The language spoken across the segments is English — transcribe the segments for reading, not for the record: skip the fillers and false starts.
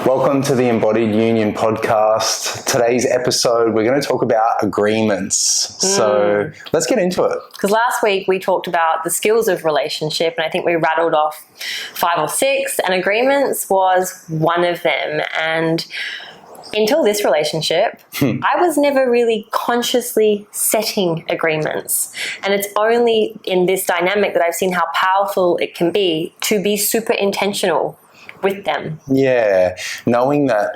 Welcome to the Embodied Union podcast. Today's episode, we're going to talk about agreements. So let's get into it. Because last week we talked about the skills of relationship, and I think we rattled off 5 or 6, and agreements was one of them. And until this relationship, I was never really consciously setting agreements. And it's only in this dynamic that I've seen how powerful it can be to be super intentional with them. Yeah, knowing that,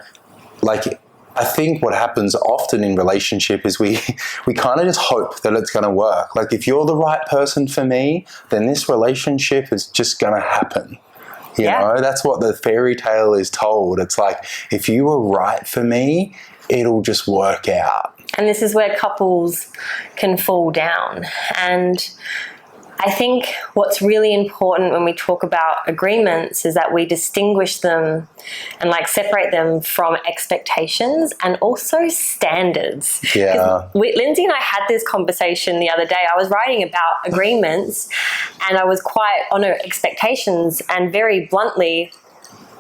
I think what happens often in relationship is we kind of just hope that it's going to work. Like, if you're the right person for me, then this relationship is just going to happen. You know, that's what the fairy tale is told. It's like, if you were right for me, it'll just work out. And this is where couples can fall down. And I think what's really important when we talk about agreements is that we distinguish them and separate them from expectations and also standards. Yeah. Lindsay and I had this conversation the other day. I was writing about agreements and I was quite on her expectations, and very bluntly,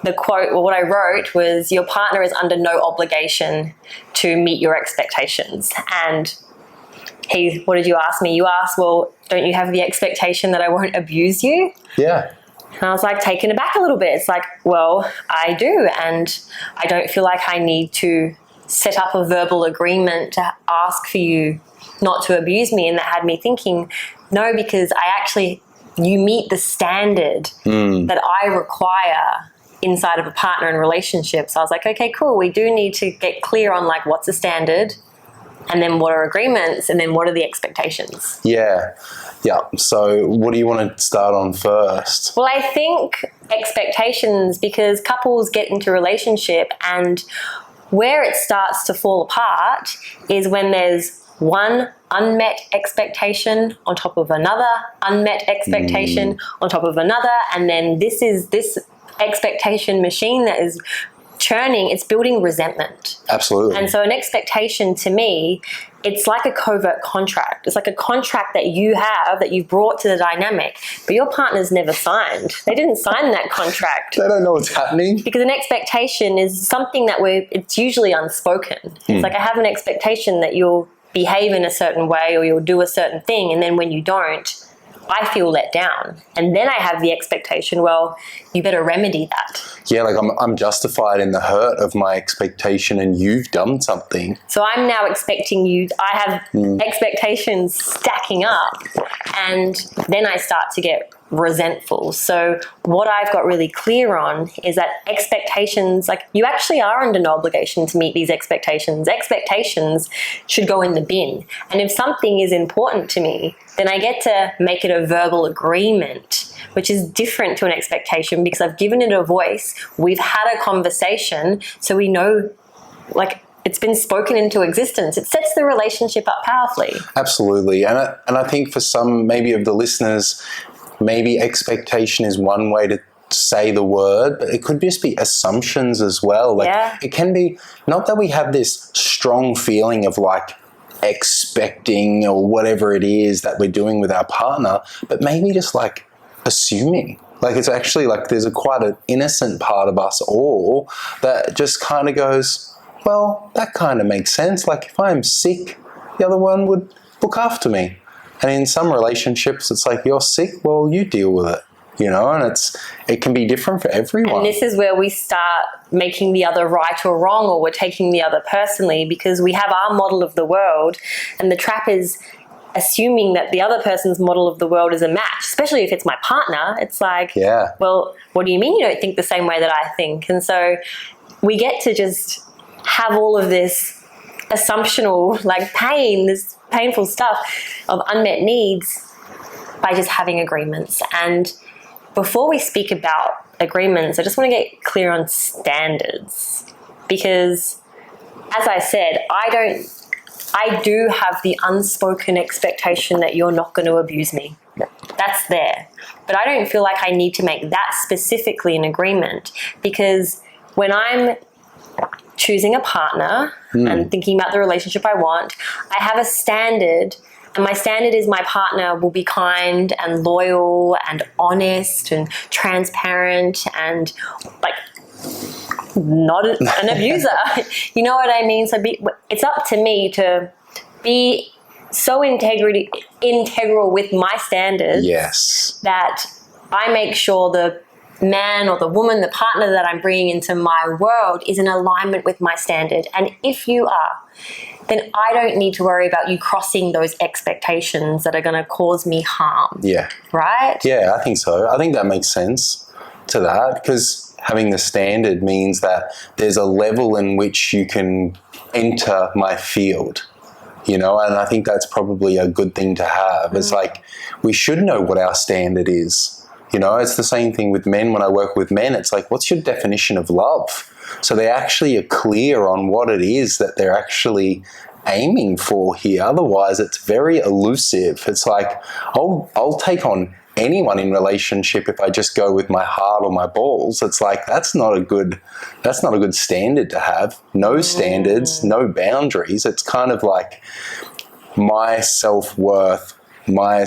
the quote, or what I wrote was, your partner is under no obligation to meet your expectations. And what did you ask me? You asked, well, don't you have the expectation that I won't abuse you? Yeah. And I was taken aback a little bit. It's well, I do. And I don't feel like I need to set up a verbal agreement to ask for you not to abuse me. And that had me thinking, no, because you meet the standard that I require inside of a partner and relationship. So I was okay, cool. We do need to get clear on what's the standard, and then what are agreements, and then what are the expectations? Yeah. So what do you want to start on first? Well, I think expectations, because couples get into a relationship and where it starts to fall apart is when there's one unmet expectation on top of another unmet expectation on top of another, and then this expectation machine that is churning, it's building resentment. Absolutely. And so an expectation, to me, it's like a covert contract. It's like a contract that you have, that you've brought to the dynamic, but your partner's never signed. They didn't sign that contract. They don't know what's happening. Because an expectation is something that it's usually unspoken. It's I have an expectation that you'll behave in a certain way or you'll do a certain thing, and then when you don't, I feel let down. And then I have the expectation, well, you better remedy that. Yeah, I'm justified in the hurt of my expectation and you've done something. So I'm now expecting you, I have expectations stacking up, and then I start to get resentful. So what I've got really clear on is that expectations, you actually are under no obligation to meet these expectations. Expectations should go in the bin. And if something is important to me, then I get to make it a verbal agreement, which is different to an expectation because I've given it a voice. We've had a conversation, so we know, it's been spoken into existence. It sets the relationship up powerfully. Absolutely. And I think for some, maybe of the listeners, maybe expectation is one way to say the word, but it could just be assumptions as well. It can be, not that we have this strong feeling of expecting or whatever it is that we're doing with our partner, but maybe just assuming. It's actually there's quite an innocent part of us all that just kind of goes, well, that kind of makes sense. If I'm sick, the other one would look after me. And in some relationships, it's you're sick, well, you deal with it, and it can be different for everyone. And this is where we start making the other right or wrong, or we're taking the other personally, because we have our model of the world, and the trap is assuming that the other person's model of the world is a match, especially if it's my partner. It's well, what do you mean you don't think the same way that I think? And so we get to just have all of this assumptional pain, this painful stuff of unmet needs by just having agreements. And before we speak about agreements, I just want to get clear on standards, because as I said, I do have the unspoken expectation that you're not going to abuse me. That's there. But I don't feel like I need to make that specifically an agreement, because when I'm choosing a partner and thinking about the relationship I want, I have a standard, and my standard is my partner will be kind and loyal and honest and transparent and not an abuser. You know what I mean? So it's up to me to be so integral with my standards, yes, that I make sure the man or the woman, the partner that I'm bringing into my world is in alignment with my standard. And if you are, then I don't need to worry about you crossing those expectations that are going to cause me harm. Yeah. Right? Yeah, I think so. I think that makes sense to that, because having the standard means that there's a level in which you can enter my field. You know, and I think that's probably a good thing to have. It's like, we should know what our standard is. You know, it's the same thing with men. When I work with men, it's like, what's your definition of love? So they actually are clear on what it is that they're actually aiming for here. Otherwise, it's very elusive. It's like, I'll take on anyone in relationship if I just go with my heart or my balls. It's like, that's not a good standard to have. No standards, no boundaries. It's kind of like my self-worth, my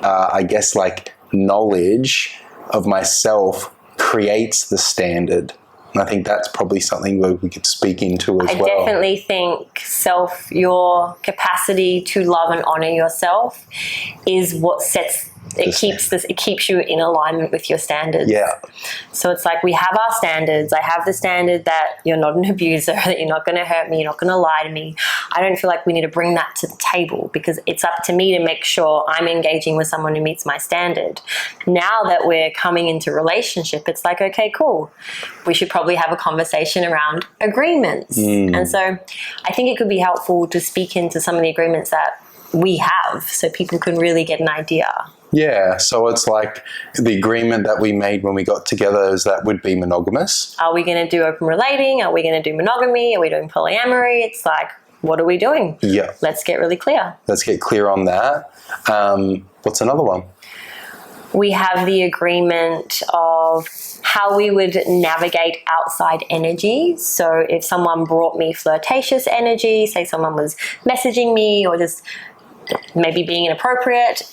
I guess, like, knowledge of myself creates the standard. And I think that's probably something that we could speak into as well. I definitely think your capacity to love and honor yourself is what it keeps you in alignment with your standards. Yeah. So it's like, we have our standards. I have the standard that you're not an abuser, that you're not going to hurt me, you're not going to lie to me. I don't feel like we need to bring that to the table, because it's up to me to make sure I'm engaging with someone who meets my standard. Now that we're coming into relationship, it's like, okay, cool. We should probably have a conversation around agreements. And so I think it could be helpful to speak into some of the agreements that we have, so people can really get an idea. Yeah, so it's like the agreement that we made when we got together is that would be monogamous. Are we going to do open relating? Are we going to do monogamy? Are we doing polyamory? It's like, what are we doing? Yeah. Let's get really clear. Let's get clear on that. What's another one? We have the agreement of how we would navigate outside energy. So if someone brought me flirtatious energy, say someone was messaging me or just maybe being inappropriate,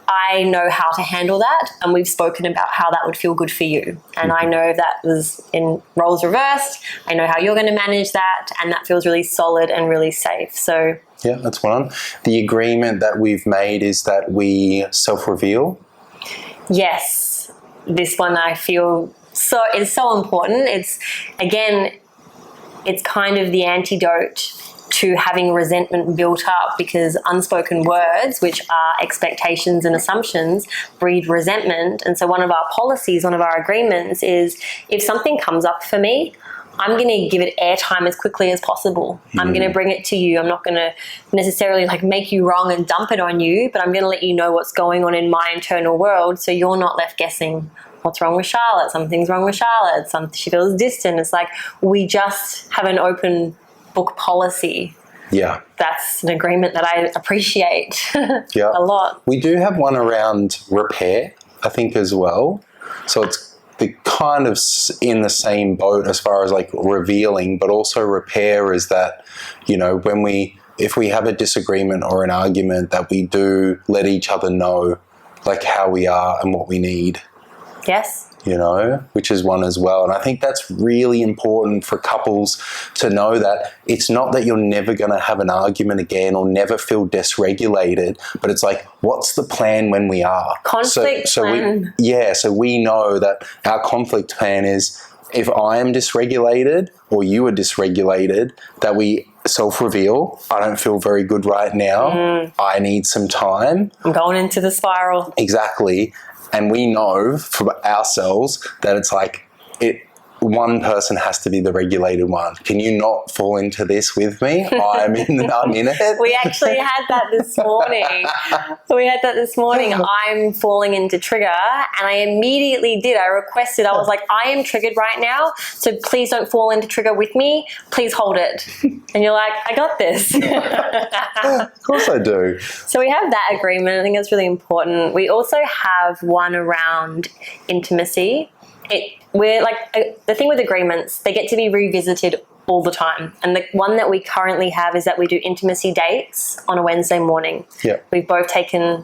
I know how to handle that, and we've spoken about how that would feel good for you. And I know that was in roles reversed. I know how you're going to manage that, and that feels really solid and really safe. So yeah, that's one. The agreement that we've made is that we self-reveal. Yes, this one I feel is so important. It's, again, it's kind of the antidote to having resentment built up, because unspoken words, which are expectations and assumptions, breed resentment. And so one of our policies, one of our agreements is, if something comes up for me, I'm going to give it airtime as quickly as possible. I'm going to bring it to you. I'm not going to necessarily like make you wrong and dump it on you, but I'm going to let you know what's going on in my internal world, so you're not left guessing, what's wrong with Charlotte? Something's wrong with Charlotte. She feels distant. It's like, we just have an open book policy. Yeah. That's an agreement that I appreciate yeah. a lot. We do have one around repair, I think, as well. So it's kind of in the same boat as far as like revealing, but also repair is that, you know, if we have a disagreement or an argument, that we do let each other know like how we are and what we need. Yes. You know, which is one as well. And I think that's really important for couples to know, that it's not that you're never going to have an argument again or never feel dysregulated, but it's like, what's the plan when we are? Conflict plan. So we know that our conflict plan is, if I am dysregulated or you are dysregulated, that we self-reveal. I don't feel very good right now. I need some time. I'm going into the spiral. Exactly. And we know for ourselves that it's like, one person has to be the regulated one. Can you not fall into this with me? I'm in it. We actually had that this morning. I'm falling into trigger, and I immediately did. I requested, I was like, I am triggered right now, so please don't fall into trigger with me. Please hold it. And you're like, I got this. Of course I do. So we have that agreement. I think that's really important. We also have one around intimacy. We're like, the thing with agreements, they get to be revisited all the time. And the one that we currently have is that we do intimacy dates on a Wednesday morning. Yeah. We've both taken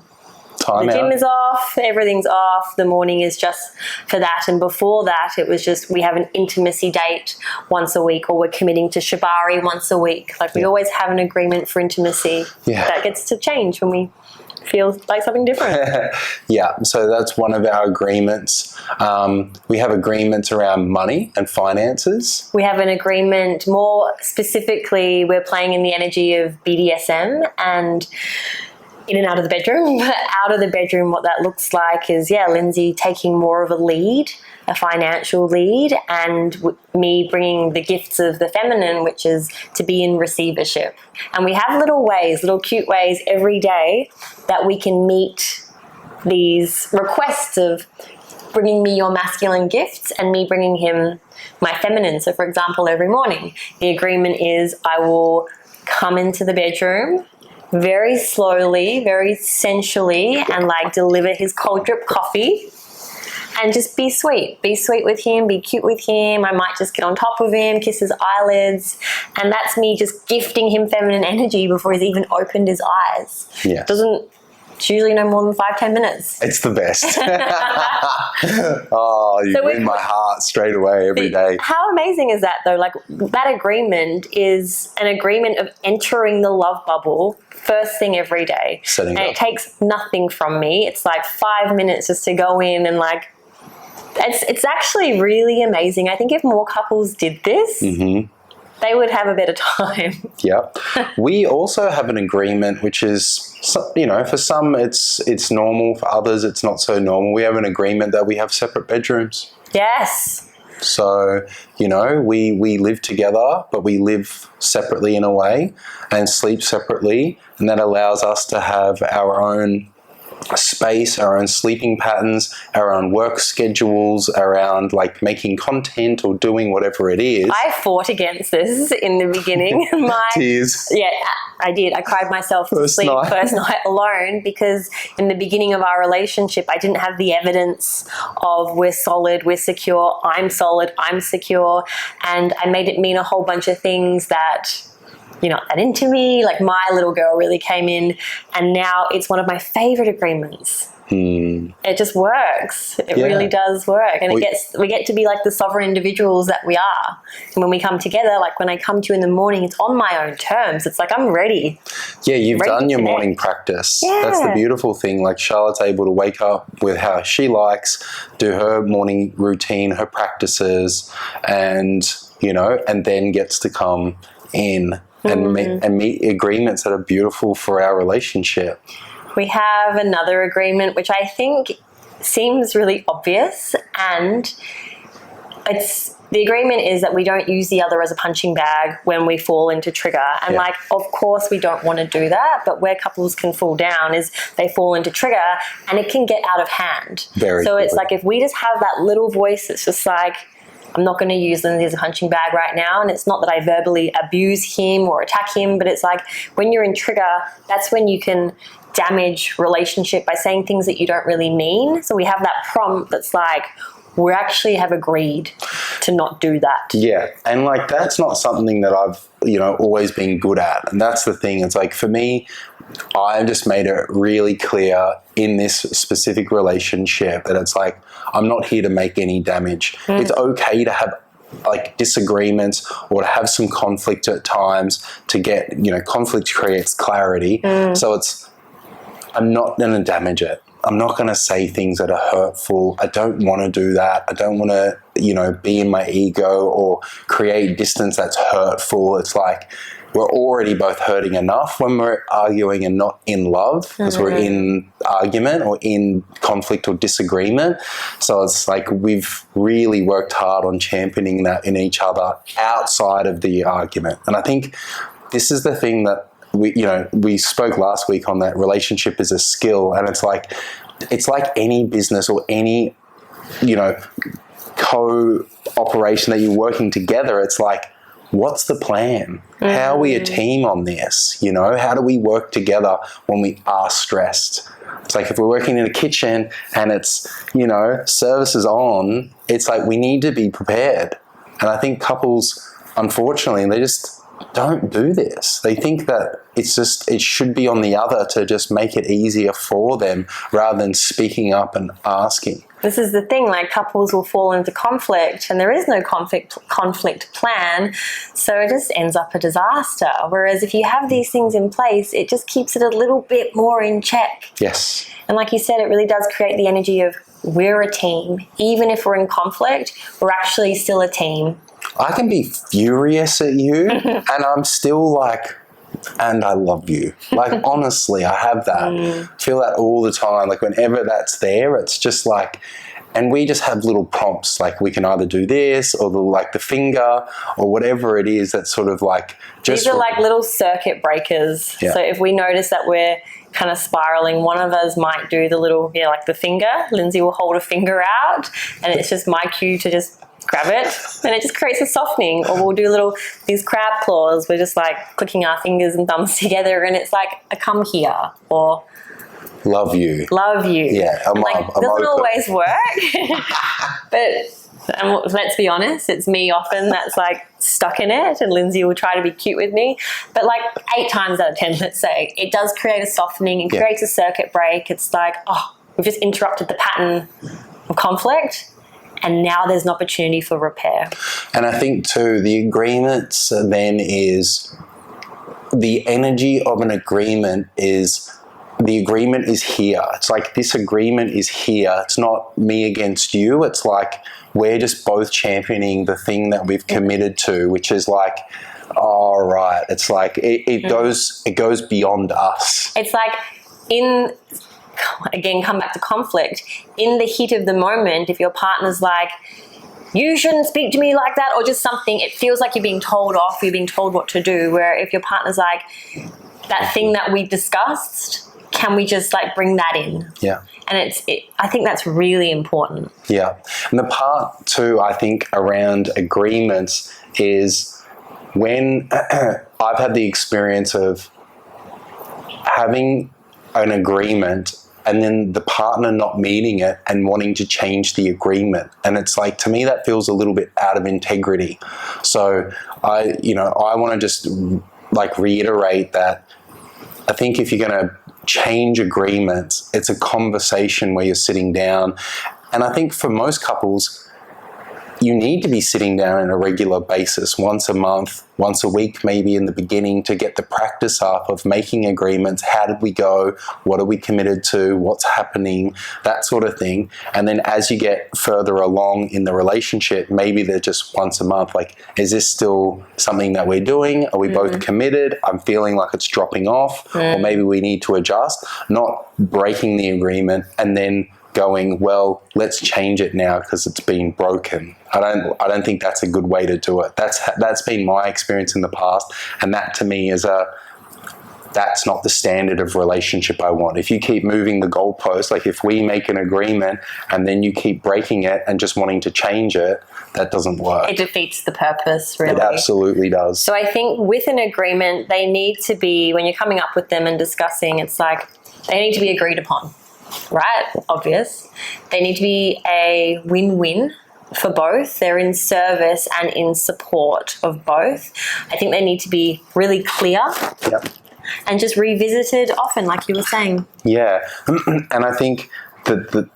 Time the out. gym is off, everything's off, the morning is just for that. And before that, it was just we have an intimacy date once a week, or we're committing to shibari once a week. Like we always have an agreement for intimacy. That gets to change when we feel like something different. Yeah, so that's one of our agreements. We have agreements around money and finances. We have an agreement, more specifically, we're playing in the energy of BDSM and in and out of the bedroom. But out of the bedroom, what that looks like is, Lindsay taking more of a lead, a financial lead, and me bringing the gifts of the feminine, which is to be in receivership. And we have little cute ways every day that we can meet these requests of bringing me your masculine gifts and me bringing him my feminine. So, for example, every morning, the agreement is I will come into the bedroom very slowly, very sensually, and like deliver his cold drip coffee and just be sweet. Be sweet with him, be cute with him. I might just get on top of him, kiss his eyelids, and that's me just gifting him feminine energy before he's even opened his eyes. Yeah. It's usually no more than 5-10 minutes. It's the best. Oh, you win my heart straight away every day. How amazing is that, though? Like, that agreement is an agreement of entering the love bubble first thing every day. It takes nothing from me. It's like 5 minutes just to go in and like, it's actually really amazing. I think if more couples did this, they would have a better time. Yep. We also have an agreement, which is, for some it's normal, for others it's not so normal. We have an agreement that we have separate bedrooms. Yes. So, we live together, but we live separately in a way and sleep separately, and that allows us to have our own space, our own sleeping patterns, our own work schedules, around like making content or doing whatever it is. I fought against this in the beginning. Tears. Yeah, I did. I cried myself to sleep first night alone, because in the beginning of our relationship, I didn't have the evidence of we're solid, we're secure, I'm solid, I'm secure, and I made it mean a whole bunch of things that you're not that into me. Like, my little girl really came in, and now it's one of my favorite agreements. It just works. It really does work. And we get to be like the sovereign individuals that we are. And when we come together, like when I come to you in the morning, it's on my own terms. It's like, I'm ready. Yeah, you've done your morning practice. Yeah. That's the beautiful thing. Like, Charlotte's able to wake up with how she likes, do her morning routine, her practices, and, and then gets to come in and meet agreements that are beautiful for our relationship. We have another agreement, which I think seems really obvious, and the agreement is that we don't use the other as a punching bag when we fall into trigger. And of course we don't want to do that, but where couples can fall down is they fall into trigger and it can get out of hand. It's like, if we just have that little voice, it's just like, I'm not going to use them as a punching bag right now. And it's not that I verbally abuse him or attack him, but it's like, when you're in trigger, that's when you can damage relationship by saying things that you don't really mean. So we have that prompt that's like, we actually have agreed to not do that. Yeah. And like, that's not something that I've, always been good at. And that's the thing. It's like, for me, I've just made it really clear in this specific relationship that it's like, I'm not here to make any damage. It's okay to have like disagreements or to have some conflict at times to get, conflict creates clarity. So I'm not going to damage it. I'm not going to say things that are hurtful. I don't want to do that. I don't want to, be in my ego or create distance that's hurtful. It's like, we're already both hurting enough when we're arguing and not in love, because we're in argument or in conflict or disagreement. So it's like, we've really worked hard on championing that in each other outside of the argument. And I think this is the thing that we spoke last week on, that relationship is a skill. And it's like any business or any, co-operation that you're working together. It's like, what's the plan? How are we a team on this? How do we work together when we are stressed? It's like, if we're working in a kitchen and it's, service is on, it's like, we need to be prepared. And I think couples, unfortunately, they just don't do this. They think that it should be on the other to just make it easier for them rather than speaking up and asking. This is the thing, like couples will fall into conflict and there is no conflict plan, so it just ends up a disaster. Whereas if you have these things in place, it just keeps it a little bit more in check. Yes. And like you said, it really does create the energy of we're a team. Even if we're in conflict, we're actually still a team. I can be furious at you and I'm still like, and I love you. Like, honestly, I have that. Feel that all the time. Like, whenever that's there, it's just like, and we just have little prompts. Like, we can either do this or the finger or whatever it is that's sort of like just. These are like little circuit breakers. Yeah. So if we notice that we're kind of spiraling, one of us might do the little, like the finger. Lindsay will hold a finger out and it's just my cue to just grab it, and it just creates a softening. Or we'll do these crab claws. We're just like clicking our fingers and thumbs together, and it's like a come here or love you. Yeah, it doesn't always work, but let's be honest, it's me often that's like stuck in it, and Lindsay will try to be cute with me. But like 8 times out of 10, let's say, it does create a softening. It creates a circuit break. It's like, oh, we've just interrupted the pattern of conflict. And now there's an opportunity for repair. And I think too, the agreements then is the energy of an agreement is the agreement is here. It's like this agreement is here. It's not me against you. It's like we're just both championing the thing that we've committed to, which is like, all right. It's like it goes beyond us. It's like again, come back to conflict. In the heat of the moment, if your partner's like, you shouldn't speak to me like that, or just something, it feels like you're being told off, you're being told what to do. Where if your partner's like, that thing that we discussed, can we just like bring that in? Yeah. And I think that's really important. Yeah. And the part too, I think, around agreements is when I've had the experience of having an agreement and then the partner not meeting it and wanting to change the agreement. And it's like, to me, that feels a little bit out of integrity. So I want to just like reiterate that I think if you're going to change agreements, it's a conversation where you're sitting down. And I think for most couples, you need to be sitting down on a regular basis, once a month, once a week, maybe in the beginning, to get the practice up of making agreements. How did we go? What are we committed to? What's happening? That sort of thing. And then as you get further along in the relationship, maybe they're just once a month. Like, is this still something that we're doing? Are we both committed? I'm feeling like it's dropping off, or maybe we need to adjust. Not breaking the agreement and then going, well, let's change it now because it's been broken. I don't think that's a good way to do it. That's been my experience in the past, and that to me is that's not the standard of relationship I want. If you keep moving the goalpost, like if we make an agreement and then you keep breaking it and just wanting to change it, that doesn't work. It defeats the purpose, really. It absolutely does. So I think with an agreement, they need to be, when you're coming up with them and discussing, it's like they need to be agreed upon. Right? Obvious. They need to be a win-win for both. They're in service and in support of both. I think they need to be really clear. Yep. And just revisited often, like you were saying. Yeah. And I think that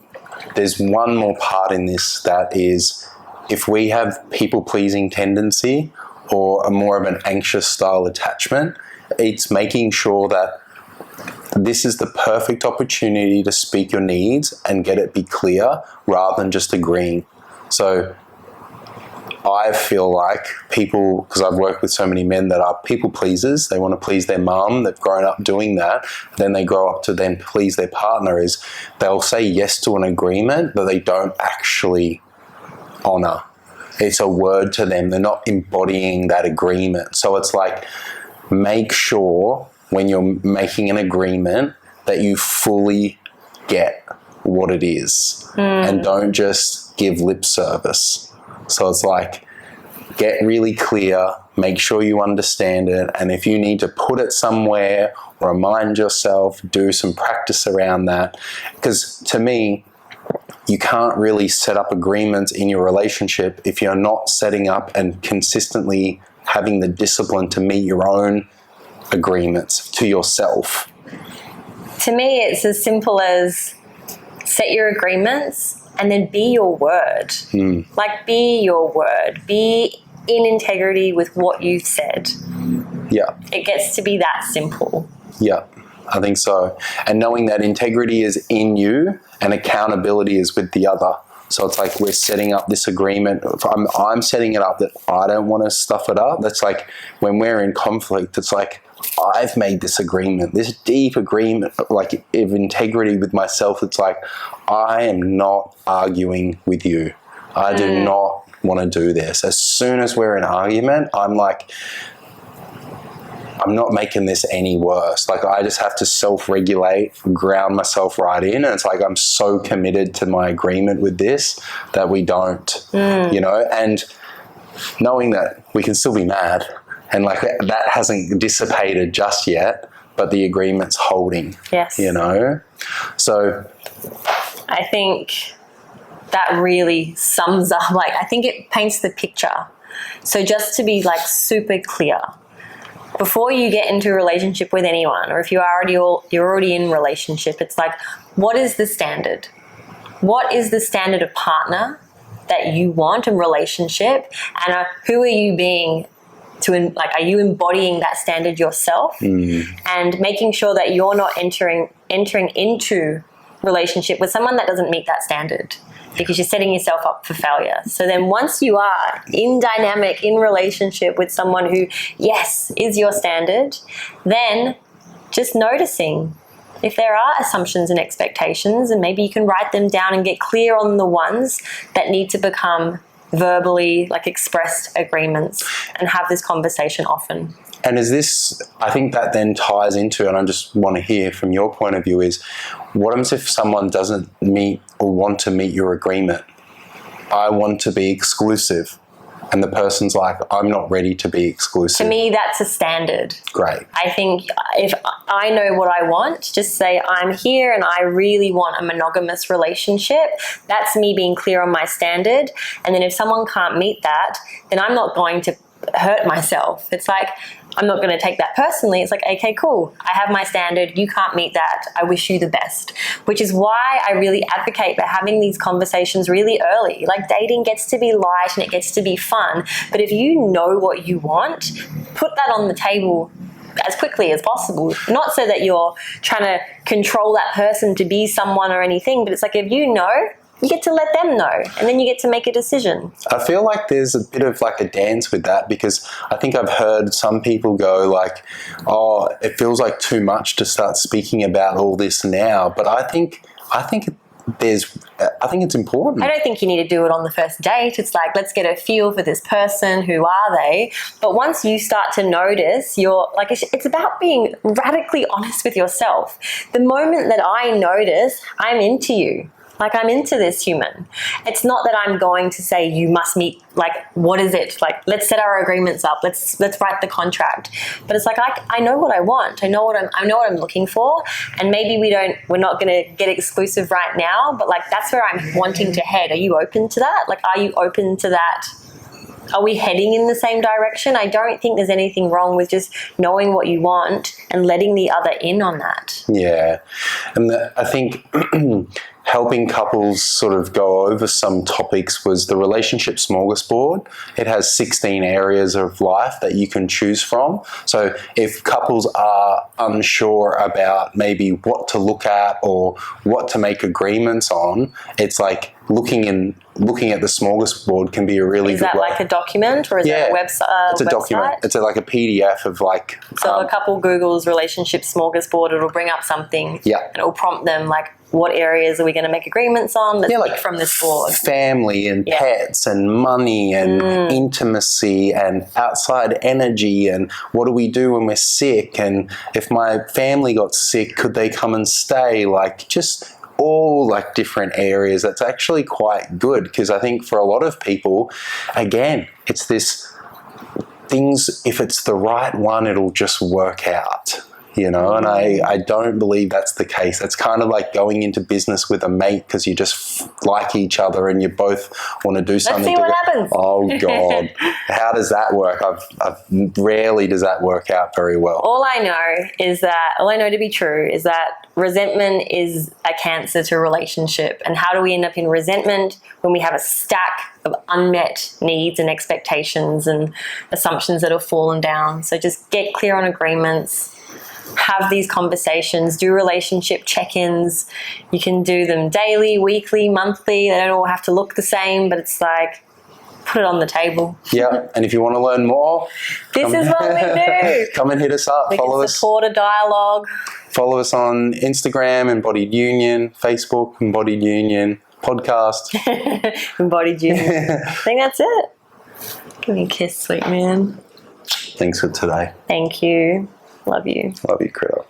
there's one more part in this, that is, if we have people-pleasing tendency or a more of an anxious style attachment, it's making sure that this is the perfect opportunity to speak your needs and get it be clear rather than just agreeing. So I feel like people, because I've worked with so many men that are people pleasers, they want to please their mum, they've grown up doing that, then they grow up to then please their partner, is they'll say yes to an agreement that they don't actually honour. It's a word to them. They're not embodying that agreement. So it's like, make sure when you're making an agreement that you fully get what it is and don't just give lip service. So it's like, get really clear, make sure you understand it, and if you need to put it somewhere, remind yourself, do some practice around that. Because to me, you can't really set up agreements in your relationship if you're not setting up and consistently having the discipline to meet your own agreements to yourself? To me, it's as simple as set your agreements and then be your word. Like, be your word. Be in integrity with what you've said. Yeah. It gets to be that simple. Yeah, I think so. And knowing that integrity is in you and accountability is with the other. So it's like we're setting up this agreement. I'm setting it up that I don't want to stuff it up. That's like when we're in conflict, it's like I've made this agreement, this deep agreement, like of integrity with myself. It's like I am not arguing with you. I do not want to do this. As soon as we're in argument, I'm like, I'm not making this any worse. Like, I just have to self-regulate, ground myself right in. And it's like, I'm so committed to my agreement with this that we don't, you know, and knowing that we can still be mad and like that hasn't dissipated just yet, but the agreement's holding, you know? So I think that really sums up, like, I think it paints the picture. So just to be like super clear, before you get into a relationship with anyone, or if you're already in relationship, it's like, what is the standard? What is the standard of partner that you want in relationship? And who are you being to, like, are you embodying that standard yourself? And making sure that you're not entering into relationship with someone that doesn't meet that standard, because you're setting yourself up for failure. So then once you are in dynamic, in relationship with someone who, yes, is your standard, then just noticing if there are assumptions and expectations, and maybe you can write them down and get clear on the ones that need to become verbally, like, expressed agreements, and have this conversation often. And is this, I think that then ties into, and I just want to hear from your point of view, is what happens if someone doesn't meet or want to meet your agreement? I want to be exclusive. And the person's like, I'm not ready to be exclusive. To me, that's a standard. Great. I think if I know what I want, just say I'm here and I really want a monogamous relationship. That's me being clear on my standard. And then if someone can't meet that, then I'm not going to hurt myself. It's like, I'm not going to take that personally. It's like, okay, cool. I have my standard. You can't meet that. I wish you the best. Which is why I really advocate for having these conversations really early. Like, dating gets to be light and it gets to be fun. But if you know what you want, put that on the table as quickly as possible. Not so that you're trying to control that person to be someone or anything, but it's like, if you know, you get to let them know, and then you get to make a decision. I feel like there's a bit of like a dance with that, because I think I've heard some people go like, oh, it feels like too much to start speaking about all this now. But I think it's important. I don't think you need to do it on the first date. It's like, let's get a feel for this person. Who are they? But once you start to notice, you're like, it's about being radically honest with yourself. The moment that I notice I'm into you, like, I'm into this human, it's not that I'm going to say you must meet, like, what is it? Like, let's set our agreements up. Let's write the contract. But it's like, I know what I want. I know what I'm looking for. And maybe we're not going to get exclusive right now, but like, that's where I'm wanting to head. Are you open to that? Like, are you open to that? Are we heading in the same direction? I don't think there's anything wrong with just knowing what you want and letting the other in on that. Yeah. And I think helping couples sort of go over some topics was the relationship smorgasbord. It has 16 areas of life that you can choose from. So if couples are unsure about maybe what to look at or what to make agreements on, it's like looking at the smorgasbord can be a really good way. Is that like a document, or is it a website? It's a document. It's like a PDF of like... So a couple Googles relationship smorgasbord, it'll bring up something. Yeah. And it'll prompt them like, what areas are we going to make agreements on? Let's pick from this board. Family and pets and money and intimacy and outside energy, and what do we do when we're sick, and if my family got sick, could they come and stay? Like, just all like different areas. That's actually quite good, because I think for a lot of people, again, it's this things, if it's the right one, it'll just work out. you know, and I don't believe that's the case. That's kind of like going into business with a mate because you just like each other and you both want to do something. Let's see what happens. Oh, God. How does that work? I've rarely does that work out very well. All I know to be true is that resentment is a cancer to a relationship. And how do we end up in resentment? When we have a stack of unmet needs and expectations and assumptions that have fallen down. So just get clear on agreements, have these conversations, do relationship check-ins. You can do them daily, weekly, monthly. They don't all have to look the same, but it's like, put it on the table. Yeah, and if you want to learn more, this is what we do. Come and hit us up. We can support a dialogue. Follow us on Instagram, Embodied Union, Facebook, Embodied Union, podcast. Embodied Union. I think that's it. Give me a kiss, sweet man. Thanks for today. Thank you. Love you. Love you, Critter.